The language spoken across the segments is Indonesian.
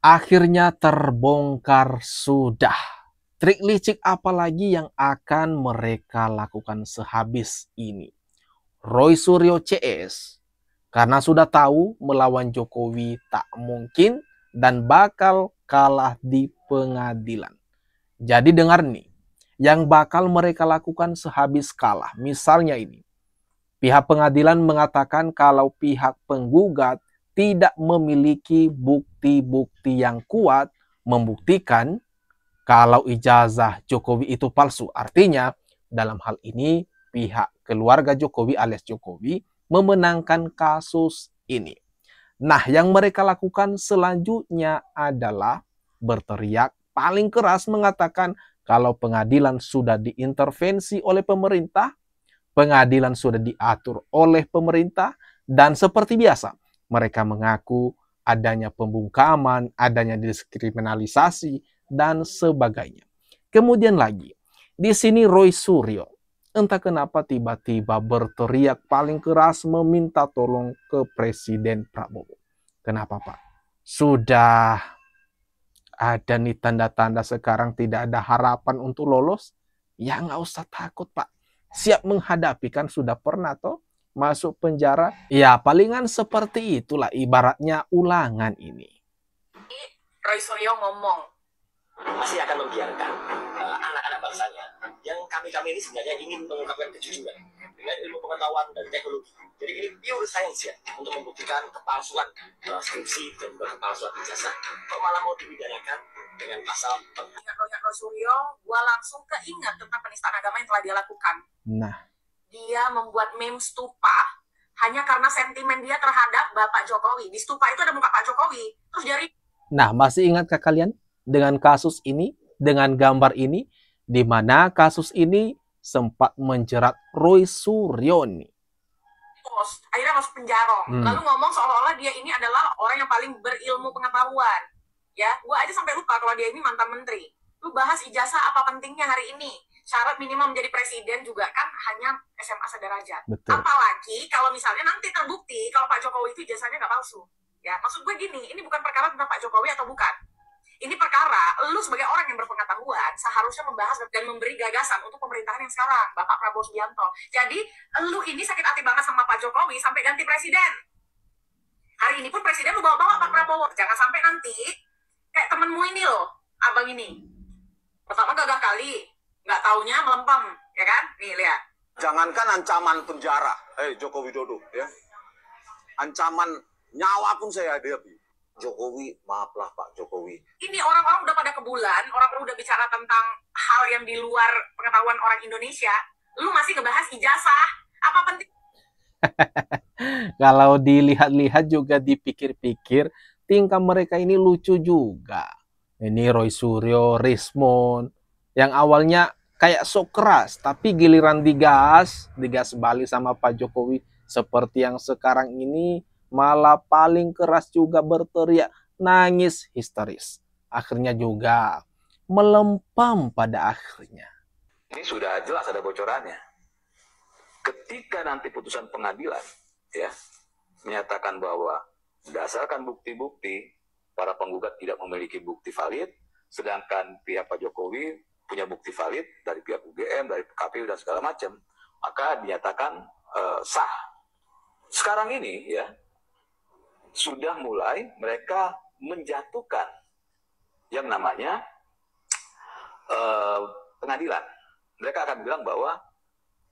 Akhirnya terbongkar sudah. Trik licik apa lagi yang akan mereka lakukan sehabis ini? Roy Suryo CS, karena sudah tahu melawan Jokowi tak mungkin dan bakal kalah di pengadilan. Jadi dengar nih, yang bakal mereka lakukan sehabis kalah. Misalnya ini, pihak pengadilan mengatakan kalau pihak penggugat tidak memiliki bukti-bukti yang kuat membuktikan kalau ijazah Jokowi itu palsu. Artinya, dalam hal ini pihak keluarga Jokowi alias Jokowi memenangkan kasus ini. Nah, yang mereka lakukan selanjutnya adalah berteriak paling keras mengatakan kalau pengadilan sudah diintervensi oleh pemerintah, pengadilan sudah diatur oleh pemerintah, dan seperti biasa, mereka mengaku adanya pembungkaman, adanya diskriminalisasi, dan sebagainya. Kemudian lagi, di sini Roy Suryo, entah kenapa tiba-tiba berteriak paling keras meminta tolong ke Presiden Prabowo. Kenapa, Pak? Sudah ada nih tanda-tanda sekarang tidak ada harapan untuk lolos? Ya nggak usah takut, Pak. Siap menghadapi, kan sudah pernah toh masuk penjara. Ya palingan seperti itulah ibaratnya ulangan ini. Roy Suryo ngomong, masih akan membiarkan anak-anak bangsanya yang kami ini sebenarnya ingin mengungkapkan kejujuran dengan ilmu pengetahuan dan teknologi. Jadi ini pure science ya, untuk membuktikan kepalsuan skripsi dan juga kepalsuan ijazah. Kok malah mau dipidanakan dengan pasal Roy Suryo, gua langsung keinget tentang penistaan agama yang telah dia lakukan. Nah, dia membuat meme stupa hanya karena sentimen dia terhadap Bapak Jokowi. Di stupa itu ada muka Pak Jokowi. Terus dari nah, masih ingatkah kalian dengan kasus ini, dengan gambar ini, di mana kasus ini sempat menjerat Roy Suryo nih. Akhirnya masuk penjara. Lalu ngomong seolah-olah dia ini adalah orang yang paling berilmu pengetahuan. Ya, gua aja sampai lupa kalau dia ini mantan menteri. Lu bahas ijazah apa pentingnya hari ini? Syarat minimal menjadi presiden juga kan hanya SMA sederajat. Betul. Apalagi kalau misalnya nanti terbukti kalau Pak Jokowi itu ijazahnya nggak palsu. Ya, maksud gue gini, ini bukan perkara tentang Pak Jokowi atau bukan. Ini perkara, lu sebagai orang yang berpengetahuan seharusnya membahas dan memberi gagasan untuk pemerintahan yang sekarang, Bapak Prabowo Subianto. Jadi, lu ini sakit hati banget sama Pak Jokowi sampai ganti presiden. Hari ini pun presiden lu bawa-bawa Pak Prabowo. Jangan sampai nanti, kayak temenmu ini loh, abang ini. Pertama gagah kali, nggak taunya melempem, ya kan? Nih, lihat. Jangankan ancaman penjara, Joko Widodo, ya. Ancaman nyawa pun saya hadapi. Jokowi, maaflah Pak Jokowi. Ini orang-orang udah pada kebulan, orang-orang udah bicara tentang hal yang di luar pengetahuan orang Indonesia. Lu masih ngebahas ijazah. Apa penting? Kalau dilihat-lihat juga dipikir-pikir, tingkah mereka ini lucu juga. Ini Roy Suryo, Rismon, yang awalnya kayak sok keras, tapi giliran digas balik sama Pak Jokowi, seperti yang sekarang ini, malah paling keras juga berteriak, nangis histeris. Akhirnya juga melempam pada akhirnya. Ini sudah jelas ada bocorannya. Ketika nanti putusan pengadilan ya menyatakan bahwa berdasarkan bukti-bukti para penggugat tidak memiliki bukti valid, sedangkan pihak Pak Jokowi punya bukti valid dari pihak UGM, dari KPU dan segala macam, maka dinyatakan sah. Sekarang ini ya sudah mulai mereka menjatuhkan yang namanya pengadilan. Mereka akan bilang bahwa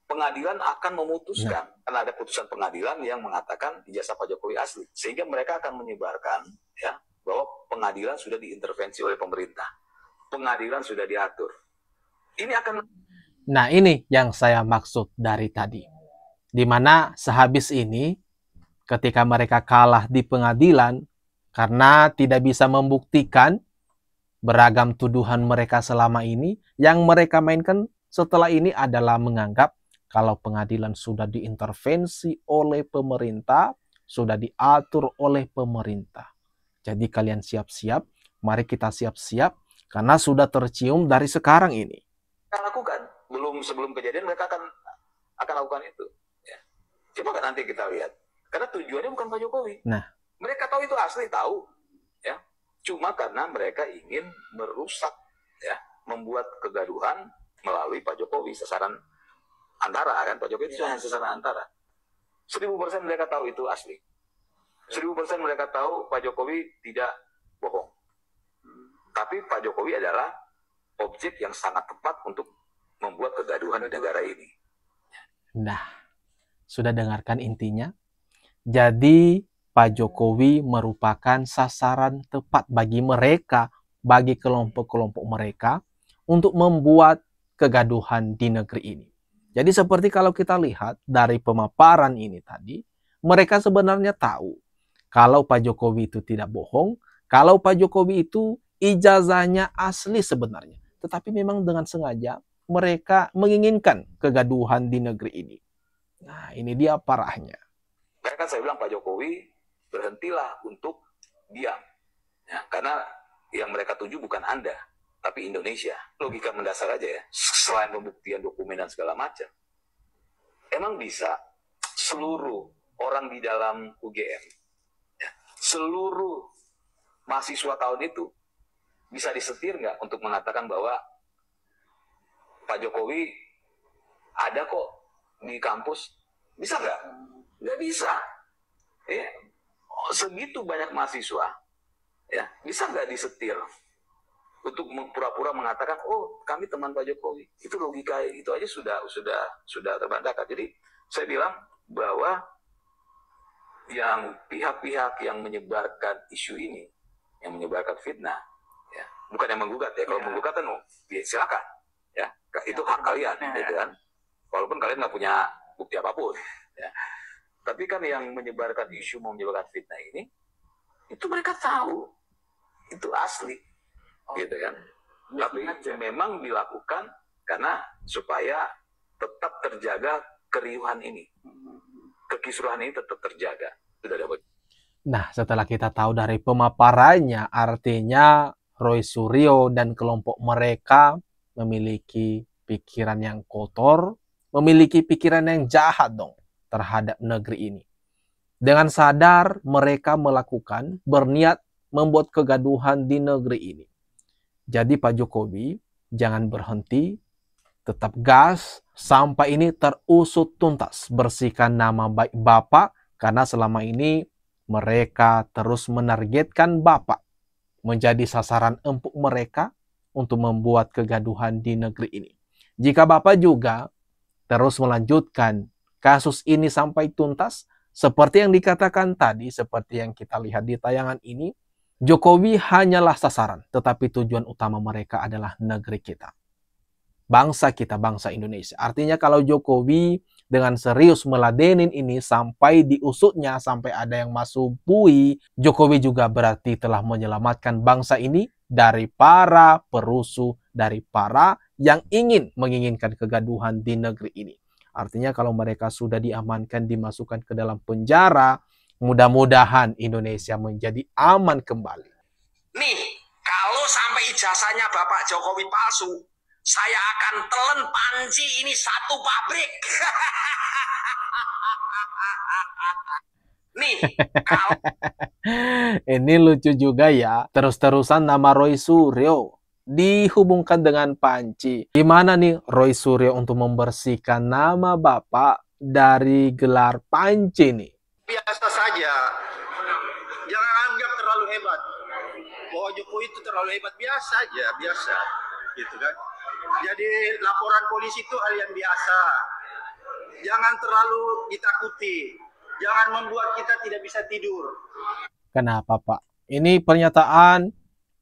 pengadilan akan memutuskan, karena ada putusan pengadilan yang mengatakan ijazah Pak Jokowi asli, sehingga mereka akan menyebarkan ya bahwa pengadilan sudah diintervensi oleh pemerintah, pengadilan sudah diatur. Ini akan. Nah, ini yang saya maksud dari tadi, di mana sehabis ini ketika mereka kalah di pengadilan karena tidak bisa membuktikan beragam tuduhan mereka selama ini, yang mereka mainkan setelah ini adalah menganggap kalau pengadilan sudah diintervensi oleh pemerintah, sudah diatur oleh pemerintah. Jadi kalian siap-siap, mari kita siap-siap, karena sudah tercium dari sekarang ini. Kita lakukan, sebelum kejadian mereka akan lakukan itu. Ya. Coba kan nanti kita lihat. Karena tujuannya bukan Pak Jokowi. Nah, mereka tahu itu asli, tahu. Ya. Cuma karena mereka ingin merusak, ya, membuat kegaduhan melalui Pak Jokowi, sasaran antara kan, Pak Jokowi itu hanya sasaran antara. 1000% mereka tahu itu asli. 1000% mereka tahu Pak Jokowi tidak bohong. Tapi Pak Jokowi adalah objek yang sangat tepat untuk membuat kegaduhan di negara ini. Nah, sudah dengarkan intinya? Jadi, Pak Jokowi merupakan sasaran tepat bagi mereka, bagi kelompok-kelompok mereka, untuk membuat kegaduhan di negeri ini. Jadi seperti kalau kita lihat dari pemaparan ini tadi, mereka sebenarnya tahu kalau Pak Jokowi itu tidak bohong, kalau Pak Jokowi itu ijazahnya asli sebenarnya. Tetapi memang dengan sengaja mereka menginginkan kegaduhan di negeri ini. Nah, ini dia parahnya. Kan saya bilang Pak Jokowi berhentilah untuk diam. Ya, karena yang mereka tuju bukan Anda, tapi Indonesia. Logika mendasar aja ya, selain pembuktian dokumen dan segala macam. Emang bisa seluruh orang di dalam UGM, ya, seluruh mahasiswa tahun itu bisa disetir nggak untuk mengatakan bahwa Pak Jokowi ada kok di kampus? Bisa nggak? Nggak bisa. Ya, segitu banyak mahasiswa, ya, bisa nggak disetir untuk pura-pura mengatakan, oh kami teman Pak Jokowi? Itu logika itu aja sudah terbantahkan. Jadi saya bilang bahwa yang pihak-pihak yang menyebarkan isu ini, yang menyebarkan fitnah, ya, bukan yang menggugat ya. Kalau menggugat kan, ya, silakan, ya, itu hak kalian, gitu kan. Walaupun kalian nggak punya bukti apapun, ya. Tapi kan yang menyebarkan isu, mau menyebarkan fitnah ini, itu mereka tahu itu asli, gitu kan. Tapi memang dilakukan karena supaya tetap terjaga keriuhan ini, kekisruhan ini tetap terjaga. Sudah dapat. Nah, setelah kita tahu dari pemaparannya, artinya Roy Suryo dan kelompok mereka memiliki pikiran yang kotor, memiliki pikiran yang jahat dong terhadap negeri ini. Dengan sadar mereka melakukan, berniat membuat kegaduhan di negeri ini. Jadi Pak Jokowi jangan berhenti, tetap gas sampai ini terusut tuntas. Bersihkan nama baik Bapak, karena selama ini mereka terus menargetkan Bapak menjadi sasaran empuk mereka untuk membuat kegaduhan di negeri ini. Jika Bapak juga terus melanjutkan kasus ini sampai tuntas, seperti yang dikatakan tadi, seperti yang kita lihat di tayangan ini, Jokowi hanyalah sasaran, tetapi tujuan utama mereka adalah negeri kita. Bangsa kita, bangsa Indonesia. Artinya kalau Jokowi dengan serius meladenin ini sampai diusutnya, sampai ada yang masuk bui, Jokowi juga berarti telah menyelamatkan bangsa ini dari para perusuh, dari para yang menginginkan kegaduhan di negeri ini. Artinya kalau mereka sudah diamankan, dimasukkan ke dalam penjara, mudah-mudahan Indonesia menjadi aman kembali. Nih, kalau sampai ijazahnya Bapak Jokowi palsu, saya akan telan panci ini satu pabrik. Nih, kalau... Ini lucu juga ya, terus-terusan nama Roy Suryo dihubungkan dengan panci. Gimana nih Roy Suryo untuk membersihkan nama Bapak dari gelar panci nih? Biasa saja, jangan anggap terlalu hebat. Bahwa Jokowi itu terlalu hebat, biasa aja, biasa, gitu kan. Jadi laporan polisi itu hal yang biasa. Jangan terlalu ditakuti, jangan membuat kita tidak bisa tidur. Kenapa Pak? Ini pernyataan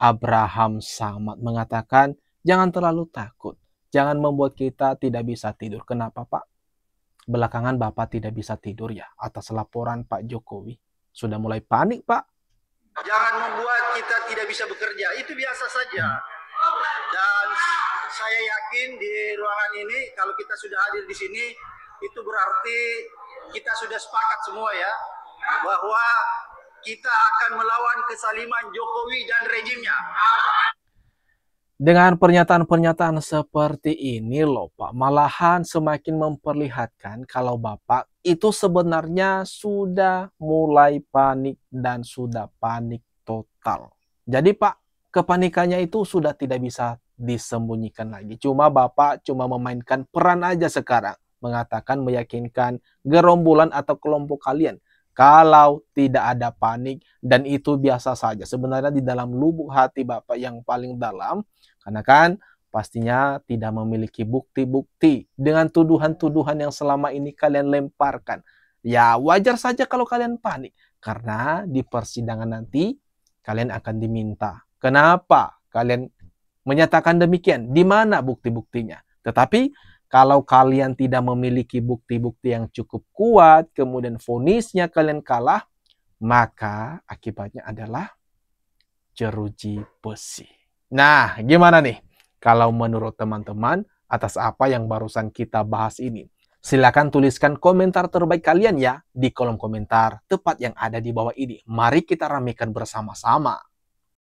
Abraham Samad mengatakan jangan terlalu takut, jangan membuat kita tidak bisa tidur. Kenapa Pak? Belakangan Bapak tidak bisa tidur ya atas laporan Pak Jokowi. Sudah mulai panik Pak. Jangan membuat kita tidak bisa bekerja, itu biasa saja. Dan saya yakin di ruangan ini kalau kita sudah hadir di sini, itu berarti kita sudah sepakat semua ya, bahwa kita akan melawan kezaliman Jokowi dan rejimnya. Dengan pernyataan-pernyataan seperti ini loh Pak, malahan semakin memperlihatkan kalau Bapak itu sebenarnya sudah mulai panik dan sudah panik total. Jadi Pak, kepanikannya itu sudah tidak bisa disembunyikan lagi. Cuma Bapak cuma memainkan peran aja sekarang. Mengatakan, meyakinkan gerombolan atau kelompok kalian kalau tidak ada panik dan itu biasa saja. Sebenarnya di dalam lubuk hati Bapak yang paling dalam, karena kan pastinya tidak memiliki bukti-bukti dengan tuduhan-tuduhan yang selama ini kalian lemparkan. Ya wajar saja kalau kalian panik, karena di persidangan nanti kalian akan diminta. Kenapa kalian menyatakan demikian? Di mana bukti-buktinya? Tetapi kalau kalian tidak memiliki bukti-bukti yang cukup kuat, kemudian vonisnya kalian kalah, maka akibatnya adalah jeruji besi. Nah, gimana nih? Kalau menurut teman-teman, atas apa yang barusan kita bahas ini? Silakan tuliskan komentar terbaik kalian ya di kolom komentar tepat yang ada di bawah ini. Mari kita ramekan bersama-sama.